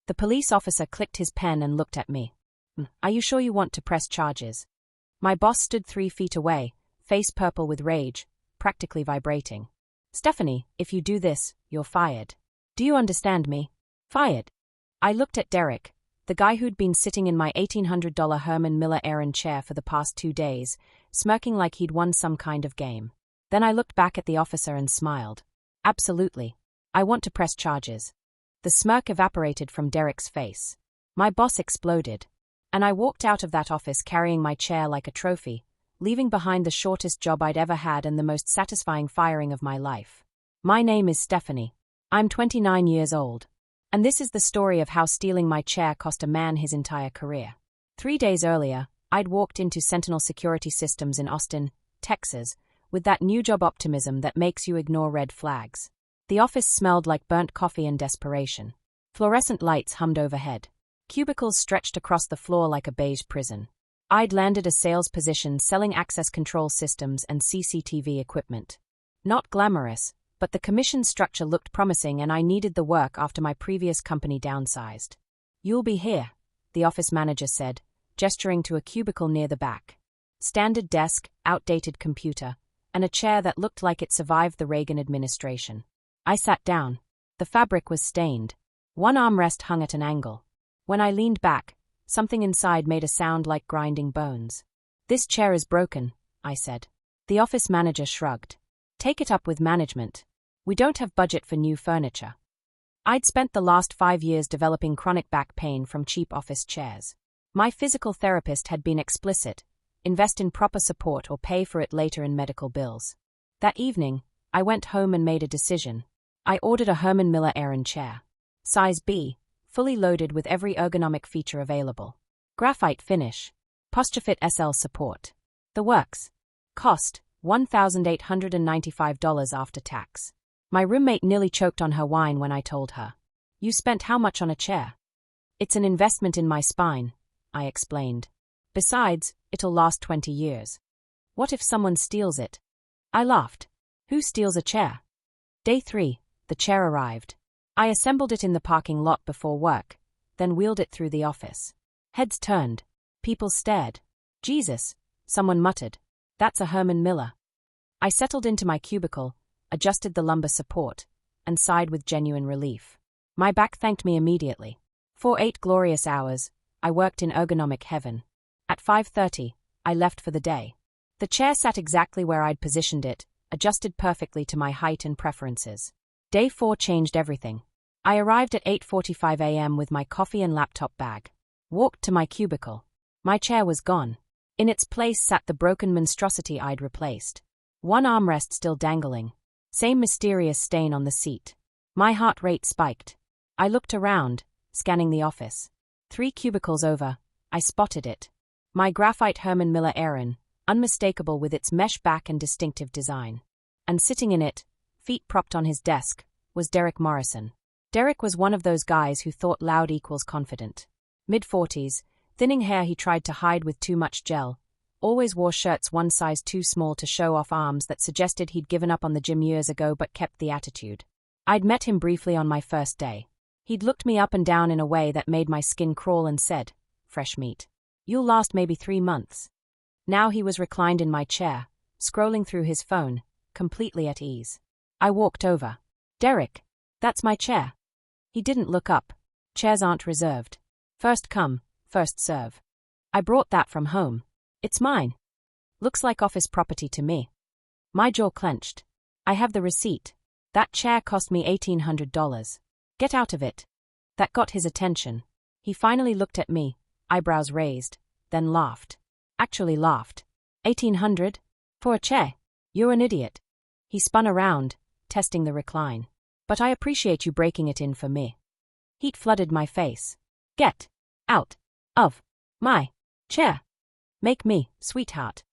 The police officer clicked his pen and looked at me. Are you sure you want to press charges? My boss stood 3 feet away, face purple with rage, practically vibrating. Stephanie, if you do this, you're fired. Do you understand me? Fired. I looked at Derek, the guy who'd been sitting in my $1,800 Herman Miller errand chair for the past 2 days, smirking like he'd won some kind of game. Then I looked back at the officer and smiled. Absolutely. I want to press charges. The smirk evaporated from Derek's face. My boss exploded. And I walked out of that office carrying my chair like a trophy, leaving behind the shortest job I'd ever had and the most satisfying firing of my life. My name is Stephanie. I'm 29 years old. And this is the story of how stealing my chair cost a man his entire career. 3 days earlier, I'd walked into Sentinel Security Systems in Austin, Texas, with that new job optimism that makes you ignore red flags. The office smelled like burnt coffee and desperation. Fluorescent lights hummed overhead. Cubicles stretched across the floor like a beige prison. I'd landed a sales position selling access control systems and CCTV equipment. Not glamorous, but the commission structure looked promising and I needed the work after my previous company downsized. You'll be here, the office manager said, gesturing to a cubicle near the back. Standard desk, outdated computer, and a chair that looked like it survived the Reagan administration. I sat down. The fabric was stained. One armrest hung at an angle. When I leaned back, something inside made a sound like grinding bones. This chair is broken, I said. The office manager shrugged. Take it up with management. We don't have budget for new furniture. I'd spent the last 5 years developing chronic back pain from cheap office chairs. My physical therapist had been explicit: invest in proper support or pay for it later in medical bills. That evening, I went home and made a decision. I ordered a Herman Miller errand chair. Size B, fully loaded with every ergonomic feature available. Graphite finish. PostureFit SL support. The works. Cost, $1,895 after tax. My roommate nearly choked on her wine when I told her. You spent how much on a chair? It's an investment in my spine, I explained. Besides, it'll last 20 years. What if someone steals it? I laughed. Who steals a chair? Day 3, the chair arrived. I assembled it in the parking lot before work, then wheeled it through the office. Heads turned. People stared. Jesus, someone muttered. That's a Herman Miller. I settled into my cubicle, adjusted the lumbar support, and sighed with genuine relief. My back thanked me immediately. For 8 glorious hours, I worked in ergonomic heaven. At 5:30, I left for the day. The chair sat exactly where I'd positioned it, adjusted perfectly to my height and preferences. Day 4 changed everything. I arrived at 8:45 a.m. with my coffee and laptop bag. Walked to my cubicle. My chair was gone. In its place sat the broken monstrosity I'd replaced. One armrest still dangling. Same mysterious stain on the seat. My heart rate spiked. I looked around, scanning the office. 3 cubicles over, I spotted it. My graphite Herman Miller Aeron, unmistakable with its mesh back and distinctive design. And sitting in it, feet propped on his desk, was Derek Morrison. Derek was one of those guys who thought loud equals confident. Mid-40s, thinning hair he tried to hide with too much gel, always wore shirts one size too small to show off arms that suggested he'd given up on the gym years ago but kept the attitude. I'd met him briefly on my first day. He'd looked me up and down in a way that made my skin crawl and said, "Fresh meat. You'll last maybe 3 months." Now he was reclined in my chair, scrolling through his phone, completely at ease. I walked over. "Derek, that's my chair." He didn't look up. Chairs aren't reserved. First come, first serve. I brought that from home. It's mine. Looks like office property to me. My jaw clenched. I have the receipt. That chair cost me $1,800. Get out of it. That got his attention. He finally looked at me, eyebrows raised, then laughed. Actually laughed. 1,800? For a chair? You're an idiot. He spun around, testing the recline. But I appreciate you breaking it in for me. Heat flooded my face. Get out of my chair. Make me, sweetheart.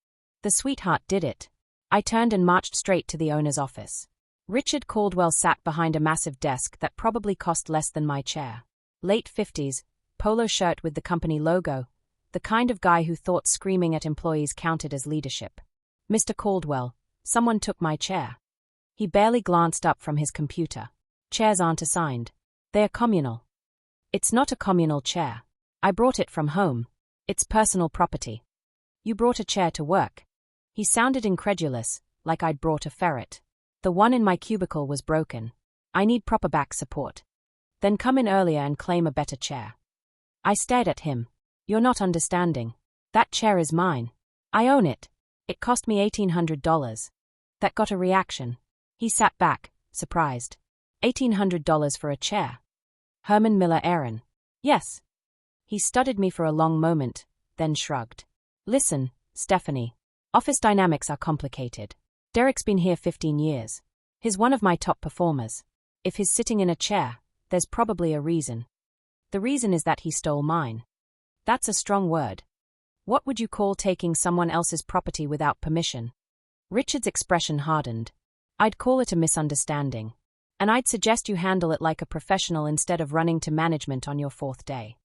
The sweetheart did it. I turned and marched straight to the owner's office. Richard Caldwell sat behind a massive desk that probably cost less than my chair. Late 50s, polo shirt with the company logo, the kind of guy who thought screaming at employees counted as leadership. "Mr. Caldwell, someone took my chair." He barely glanced up from his computer. "Chairs aren't assigned. They're communal." It's not a communal chair. I brought it from home. It's personal property. You brought a chair to work. He sounded incredulous, like I'd brought a ferret. The one in my cubicle was broken. I need proper back support. Then come in earlier and claim a better chair. I stared at him. You're not understanding. That chair is mine. I own it. It cost me $1,800. That got a reaction. He sat back, surprised. $1,800 for a chair. Herman Miller Aaron. Yes. He studied me for a long moment, then shrugged. Listen, Stephanie. Office dynamics are complicated. Derek's been here 15 years. He's one of my top performers. If he's sitting in a chair, there's probably a reason. The reason is that he stole mine. That's a strong word. What would you call taking someone else's property without permission? Richard's expression hardened. I'd call it a misunderstanding. And I'd suggest you handle it like a professional instead of running to management on your 4th day.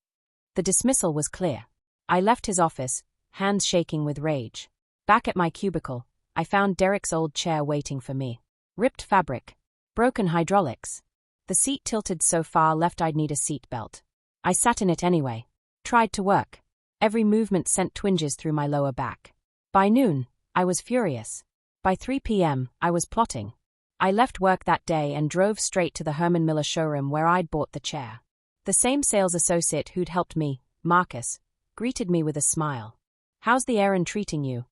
The dismissal was clear. I left his office, hands shaking with rage. Back at my cubicle, I found Derek's old chair waiting for me. Ripped fabric. Broken hydraulics. The seat tilted so far left I'd need a seat belt. I sat in it anyway. Tried to work. Every movement sent twinges through my lower back. By noon, I was furious. By 3 p.m., I was plotting. I left work that day and drove straight to the Herman Miller showroom where I'd bought the chair. The same sales associate who'd helped me, Marcus, greeted me with a smile. How's the errand treating you?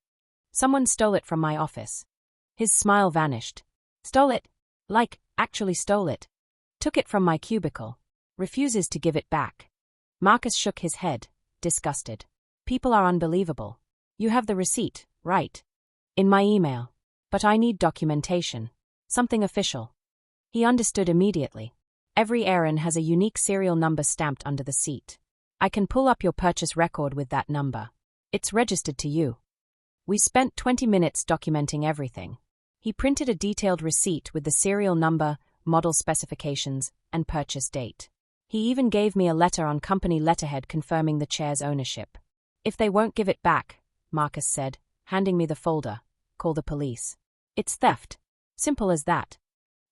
Someone stole it from my office. His smile vanished. Stole it? Like, actually stole it. Took it from my cubicle. Refuses to give it back. Marcus shook his head, disgusted. People are unbelievable. You have the receipt, right? In my email. But I need documentation. Something official. He understood immediately. Every errand has a unique serial number stamped under the seat. I can pull up your purchase record with that number. It's registered to you. We spent 20 minutes documenting everything. He printed a detailed receipt with the serial number, model specifications, and purchase date. He even gave me a letter on company letterhead confirming the chair's ownership. If they won't give it back, Marcus said, handing me the folder, call the police. It's theft. Simple as that.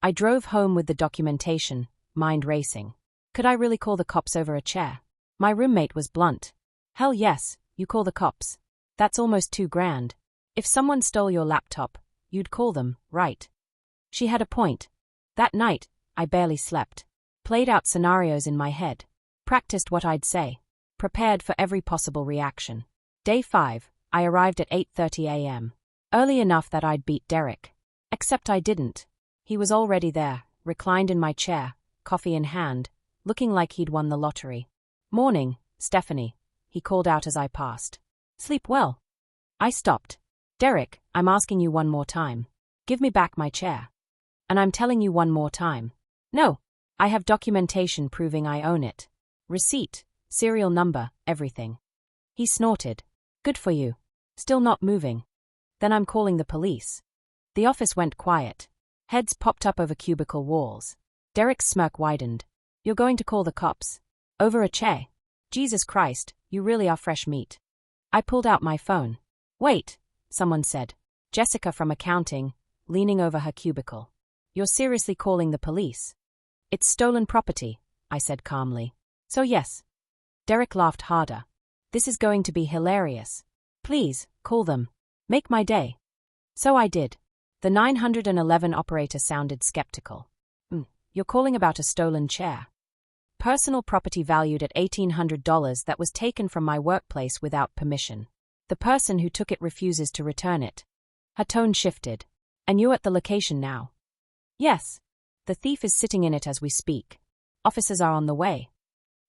I drove home with the documentation, mind racing. Could I really call the cops over a chair? My roommate was blunt. Hell yes, you call the cops. That's almost $2,000. If someone stole your laptop, you'd call them, right? She had a point. That night, I barely slept. Played out scenarios in my head. Practiced what I'd say. Prepared for every possible reaction. Day 5, I arrived at 8:30 a.m. Early enough that I'd beat Derek. Except I didn't. He was already there, reclined in my chair, coffee in hand, looking like he'd won the lottery. Morning, Stephanie, he called out as I passed. Sleep well. I stopped. Derek, I'm asking you one more time. Give me back my chair. And I'm telling you one more time. No. I have documentation proving I own it. Receipt, serial number, everything. He snorted. Good for you. Still not moving. Then I'm calling the police. The office went quiet. Heads popped up over cubicle walls. Derek's smirk widened. You're going to call the cops? Over a chair? Jesus Christ, you really are fresh meat. I pulled out my phone. Wait, someone said. Jessica from accounting, leaning over her cubicle. You're seriously calling the police? It's stolen property, I said calmly. So yes. Derek laughed harder. This is going to be hilarious. Please, call them. Make my day. So I did. The 911 operator sounded skeptical. You're calling about a stolen chair. Personal property valued at $1,800 that was taken from my workplace without permission. The person who took it refuses to return it. Her tone shifted. And you're at the location now? Yes. The thief is sitting in it as we speak. Officers are on the way.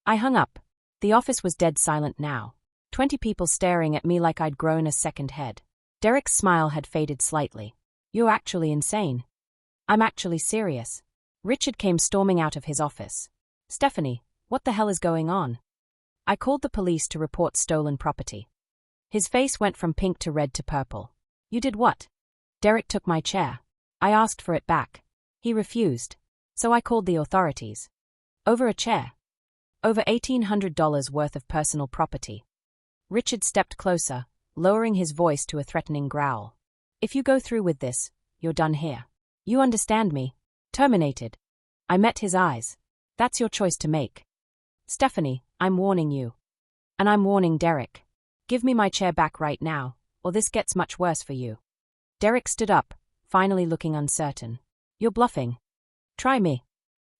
I hung up. The office was dead silent now. 20 people staring at me like I'd grown a second head. Derek's smile had faded slightly. You're actually insane. I'm actually serious. Richard came storming out of his office. Stephanie, what the hell is going on? I called the police to report stolen property. His face went from pink to red to purple. You did what? Derek took my chair. I asked for it back. He refused. So I called the authorities. Over a chair. Over $1,800 worth of personal property. Richard stepped closer, lowering his voice to a threatening growl. If you go through with this, you're done here. You understand me? Terminated. I met his eyes. That's your choice to make. Stephanie, I'm warning you. And I'm warning Derek. Give me my chair back right now, or this gets much worse for you. Derek stood up, finally looking uncertain. You're bluffing. Try me.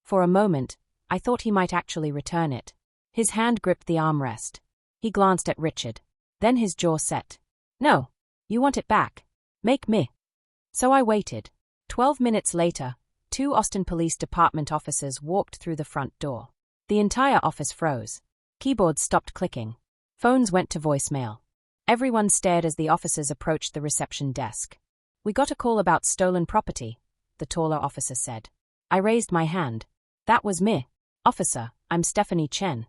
For a moment, I thought he might actually return it. His hand gripped the armrest. He glanced at Richard. Then his jaw set. No. You want it back. Make me. So I waited. 12 minutes later, 2 Austin Police Department officers walked through the front door. The entire office froze. Keyboards stopped clicking. Phones went to voicemail. Everyone stared as the officers approached the reception desk. We got a call about stolen property, the taller officer said. I raised my hand. That was me. Officer, I'm Stephanie Chen.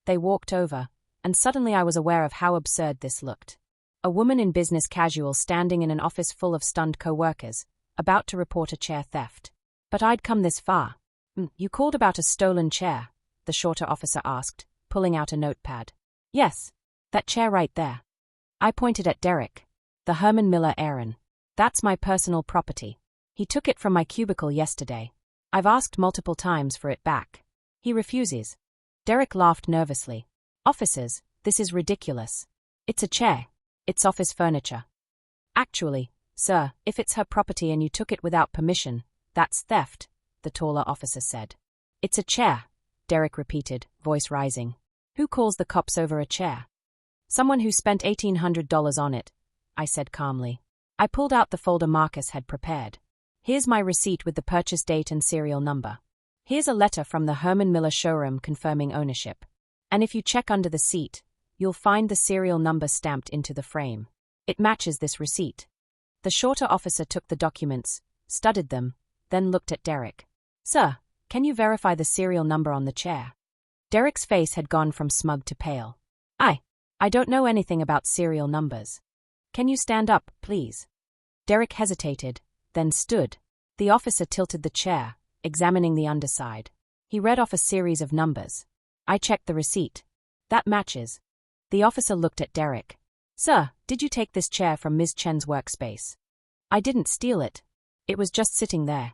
They walked over, and suddenly I was aware of how absurd this looked. A woman in business casual standing in an office full of stunned co-workers, about to report a chair theft. But I'd come this far. You called about a stolen chair, the shorter officer asked, pulling out a notepad. Yes. That chair right there. I pointed at Derek. The Herman Miller Aaron. That's my personal property. He took it from my cubicle yesterday. I've asked multiple times for it back. He refuses. Derek laughed nervously. Officers, this is ridiculous. It's a chair. It's office furniture. Actually, sir, if it's her property and you took it without permission, that's theft, the taller officer said. It's a chair, Derek repeated, voice rising. Who calls the cops over a chair? Someone who spent $1,800 on it, I said calmly. I pulled out the folder Marcus had prepared. Here's my receipt with the purchase date and serial number. Here's a letter from the Herman Miller showroom confirming ownership. And if you check under the seat, you'll find the serial number stamped into the frame. It matches this receipt. The shorter officer took the documents, studied them, then looked at Derek. Sir, can you verify the serial number on the chair? Derek's face had gone from smug to pale. I don't know anything about serial numbers. Can you stand up, please? Derek hesitated, then stood. The officer tilted the chair, examining the underside. He read off a series of numbers. I checked the receipt. That matches. The officer looked at Derek. Sir, did you take this chair from Ms. Chen's workspace? I didn't steal it. It was just sitting there.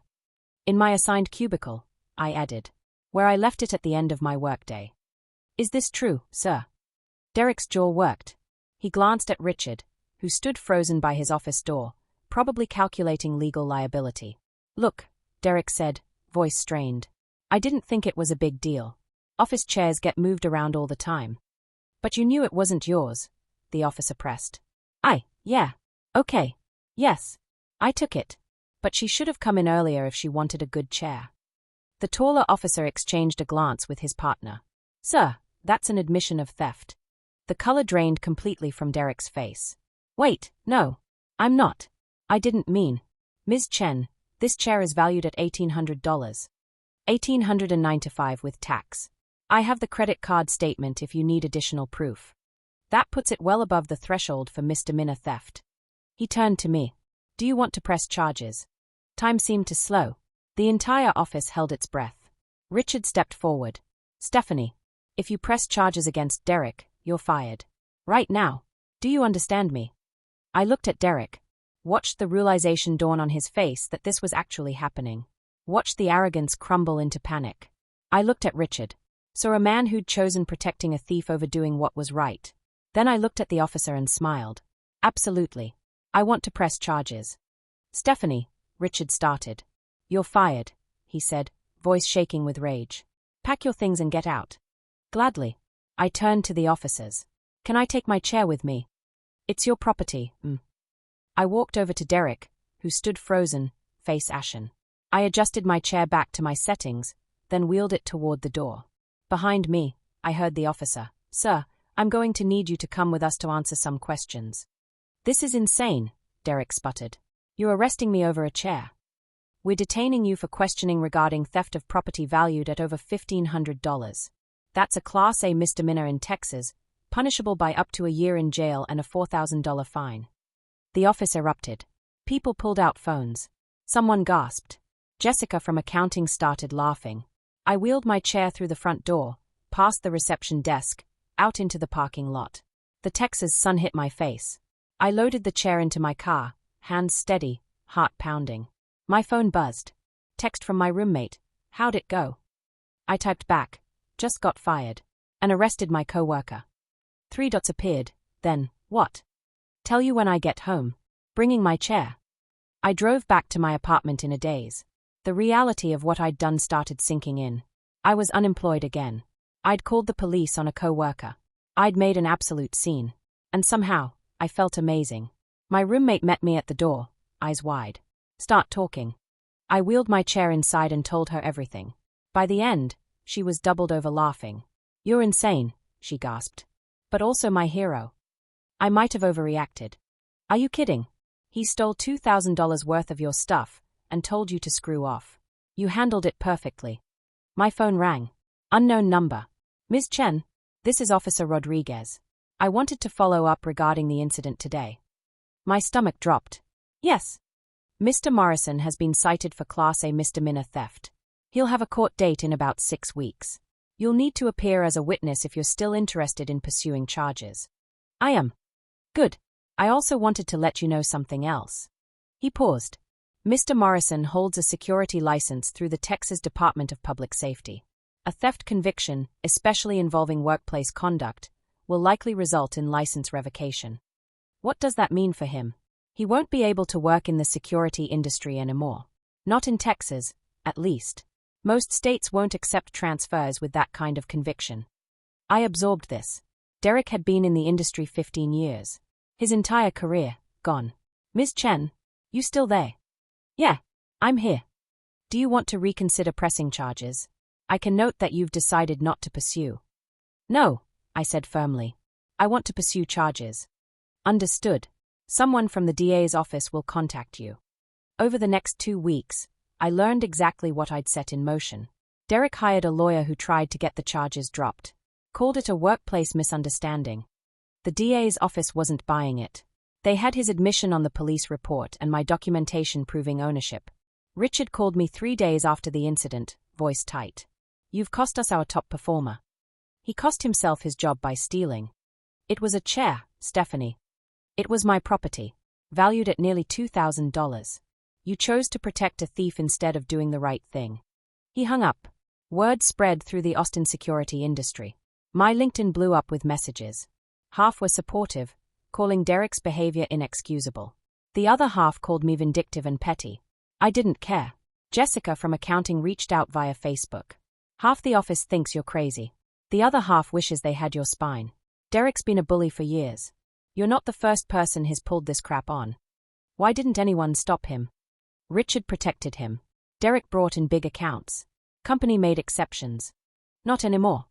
In my assigned cubicle, I added, where I left it at the end of my workday. Is this true, sir? Derek's jaw worked. He glanced at Richard, who stood frozen by his office door, probably calculating legal liability. Look, Derek said, voice strained. I didn't think it was a big deal. Office chairs get moved around all the time. But you knew it wasn't yours, the officer pressed. Yeah. Okay. Yes. I took it. But she should have come in earlier if she wanted a good chair. The taller officer exchanged a glance with his partner. Sir, that's an admission of theft. The color drained completely from Derek's face. Wait, no. I'm not. I didn't mean. Ms. Chen, this chair is valued at $1,800. $1,895 with tax. I have the credit card statement if you need additional proof. That puts it well above the threshold for misdemeanor theft. He turned to me. Do you want to press charges? Time seemed to slow. The entire office held its breath. Richard stepped forward. Stephanie, if you press charges against Derek, you're fired. Right now. Do you understand me? I looked at Derek. Watched the realization dawn on his face that this was actually happening. Watched the arrogance crumble into panic. I looked at Richard. Saw a man who'd chosen protecting a thief over doing what was right. Then I looked at the officer and smiled. Absolutely. I want to press charges. Stephanie, Richard started. You're fired, he said, voice shaking with rage. Pack your things and get out. Gladly. I turned to the officers. Can I take my chair with me? It's your property. I walked over to Derek, who stood frozen, face ashen. I adjusted my chair back to my settings, then wheeled it toward the door. Behind me, I heard the officer. Sir, I'm going to need you to come with us to answer some questions. This is insane, Derek sputtered. You're arresting me over a chair. We're detaining you for questioning regarding theft of property valued at over $1,500. That's a Class A misdemeanor in Texas, punishable by up to a year in jail and a $4,000 fine. The office erupted. People pulled out phones. Someone gasped. Jessica from accounting started laughing. I wheeled my chair through the front door, past the reception desk, out into the parking lot. The Texas sun hit my face. I loaded the chair into my car, hands steady, heart pounding. My phone buzzed. Text from my roommate. How'd it go? I typed back. Just got fired. And arrested my co-worker. 3 dots appeared. Then, what? Tell you when I get home. Bringing my chair. I drove back to my apartment in a daze. The reality of what I'd done started sinking in. I was unemployed again. I'd called the police on a co-worker. I'd made an absolute scene. And somehow, I felt amazing. My roommate met me at the door, eyes wide. Start talking. I wheeled my chair inside and told her everything. By the end, she was doubled over laughing. You're insane, she gasped. But also my hero. I might have overreacted. Are you kidding? He stole $2,000 worth of your stuff and told you to screw off. You handled it perfectly. My phone rang. Unknown number. Ms. Chen, this is Officer Rodriguez. I wanted to follow up regarding the incident today. My stomach dropped. Yes. Mr. Morrison has been cited for Class A misdemeanor theft. He'll have a court date in about 6 weeks. You'll need to appear as a witness if you're still interested in pursuing charges. I am. Good. I also wanted to let you know something else. He paused. Mr. Morrison holds a security license through the Texas Department of Public Safety. A theft conviction, especially involving workplace conduct, will likely result in license revocation. What does that mean for him? He won't be able to work in the security industry anymore. Not in Texas, at least. Most states won't accept transfers with that kind of conviction. I absorbed this. Derek had been in the industry 15 years. His entire career, gone. Ms. Chen, you still there? Yeah, I'm here. Do you want to reconsider pressing charges? I can note that you've decided not to pursue. No, I said firmly. I want to pursue charges. Understood. Someone from the DA's office will contact you. Over the next 2 weeks, I learned exactly what I'd set in motion. Derek hired a lawyer who tried to get the charges dropped. Called it a workplace misunderstanding. The DA's office wasn't buying it. They had his admission on the police report and my documentation proving ownership. Richard called me 3 days after the incident, voice tight. You've cost us our top performer. He cost himself his job by stealing. It was a chair, Stephanie. It was my property, valued at nearly $2,000. You chose to protect a thief instead of doing the right thing. He hung up. Word spread through the Austin security industry. My LinkedIn blew up with messages. Half were supportive, calling Derek's behavior inexcusable. The other half called me vindictive and petty. I didn't care. Jessica from accounting reached out via Facebook. Half the office thinks you're crazy. The other half wishes they had your spine. Derek's been a bully for years. You're not the first person he's pulled this crap on. Why didn't anyone stop him? Richard protected him. Derek brought in big accounts. Company made exceptions. Not anymore.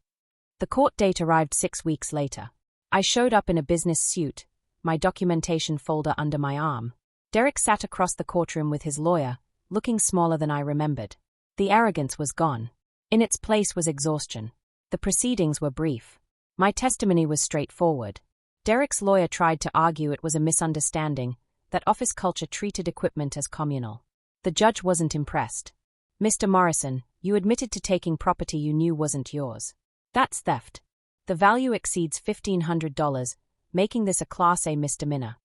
The court date arrived 6 weeks later. I showed up in a business suit, my documentation folder under my arm. Derek sat across the courtroom with his lawyer, looking smaller than I remembered. The arrogance was gone. In its place was exhaustion. The proceedings were brief. My testimony was straightforward. Derek's lawyer tried to argue it was a misunderstanding, that office culture treated equipment as communal. The judge wasn't impressed. Mr. Morrison, you admitted to taking property you knew wasn't yours. That's theft. The value exceeds $1,500, making this a Class A misdemeanor.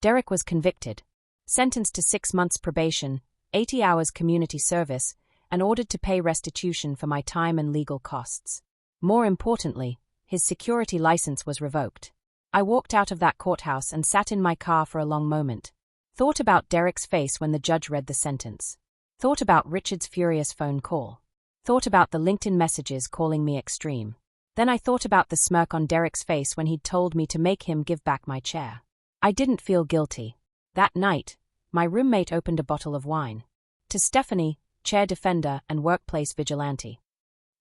Derek was convicted, sentenced to 6 months probation, 80 hours community service, and ordered to pay restitution for my time and legal costs. More importantly, his security license was revoked. I walked out of that courthouse and sat in my car for a long moment. Thought about Derek's face when the judge read the sentence. Thought about Richard's furious phone call. Thought about the LinkedIn messages calling me extreme. Then I thought about the smirk on Derek's face when he'd told me to make him give back my chair. I didn't feel guilty. That night, my roommate opened a bottle of wine. To Stephanie, chair defender and workplace vigilante.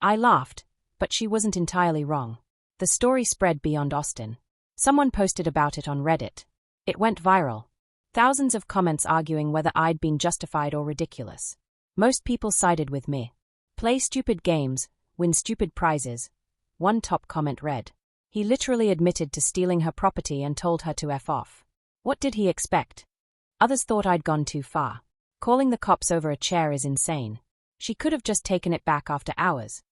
I laughed, but she wasn't entirely wrong. The story spread beyond Austin. Someone posted about it on Reddit. It went viral. Thousands of comments arguing whether I'd been justified or ridiculous. Most people sided with me. Play stupid games, win stupid prizes. One top comment read. He literally admitted to stealing her property and told her to F off. What did he expect? Others thought I'd gone too far. Calling the cops over a chair is insane. She could have just taken it back after hours.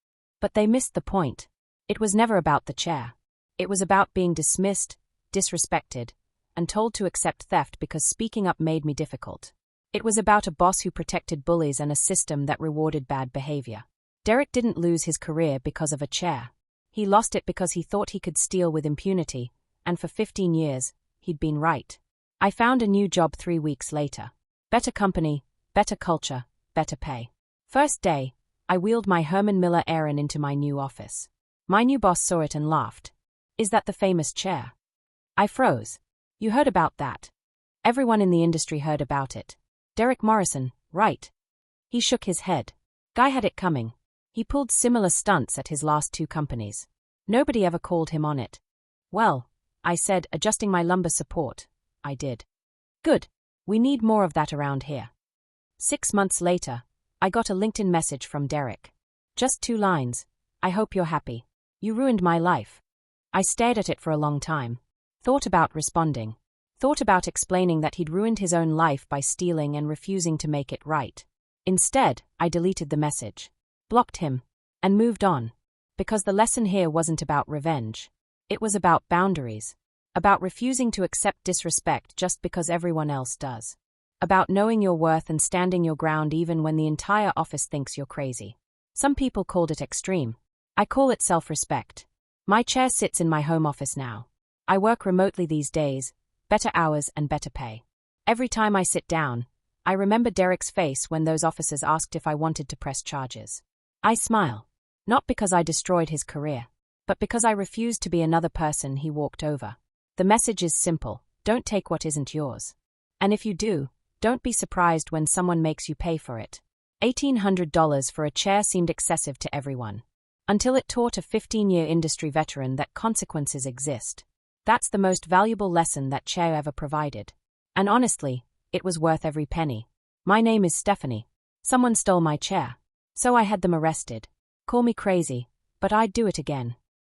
But they missed the point. It was never about the chair. It was about being dismissed, disrespected, and told to accept theft because speaking up made me difficult. It was about a boss who protected bullies and a system that rewarded bad behavior. Derek didn't lose his career because of a chair. He lost it because he thought he could steal with impunity, and for 15 years, he'd been right. I found a new job 3 weeks later. Better company, better culture, better pay. First day, I wheeled my Herman Miller Aeron into my new office. My new boss saw it and laughed. "Is that the famous chair?" I froze. "You heard about that?" Everyone in the industry heard about it. "Derek Morrison, right?" He shook his head. Guy had it coming. He pulled similar stunts at his last 2 companies. Nobody ever called him on it. "Well," I said, adjusting my lumbar support. "I did." "Good. We need more of that around here." 6 months later, I got a LinkedIn message from Derek. Just 2 lines. "I hope you're happy. You ruined my life." I stared at it for a long time. Thought about responding. Thought about explaining that he'd ruined his own life by stealing and refusing to make it right. Instead, I deleted the message. Blocked him. And moved on. Because the lesson here wasn't about revenge. It was about boundaries. About refusing to accept disrespect just because everyone else does. About knowing your worth and standing your ground even when the entire office thinks you're crazy. Some people called it extreme. I call it self-respect. My chair sits in my home office now. I work remotely these days, better hours and better pay. Every time I sit down, I remember Derek's face when those officers asked if I wanted to press charges. I smile. Not because I destroyed his career, but because I refused to be another person he walked over. The message is simple: don't take what isn't yours. And if you do, don't be surprised when someone makes you pay for it. $1,800 for a chair seemed excessive to everyone. Until it taught a 15-year industry veteran that consequences exist. That's the most valuable lesson that chair ever provided. And honestly, it was worth every penny. My name is Stephanie. Someone stole my chair. So I had them arrested. Call me crazy, but I'd do it again.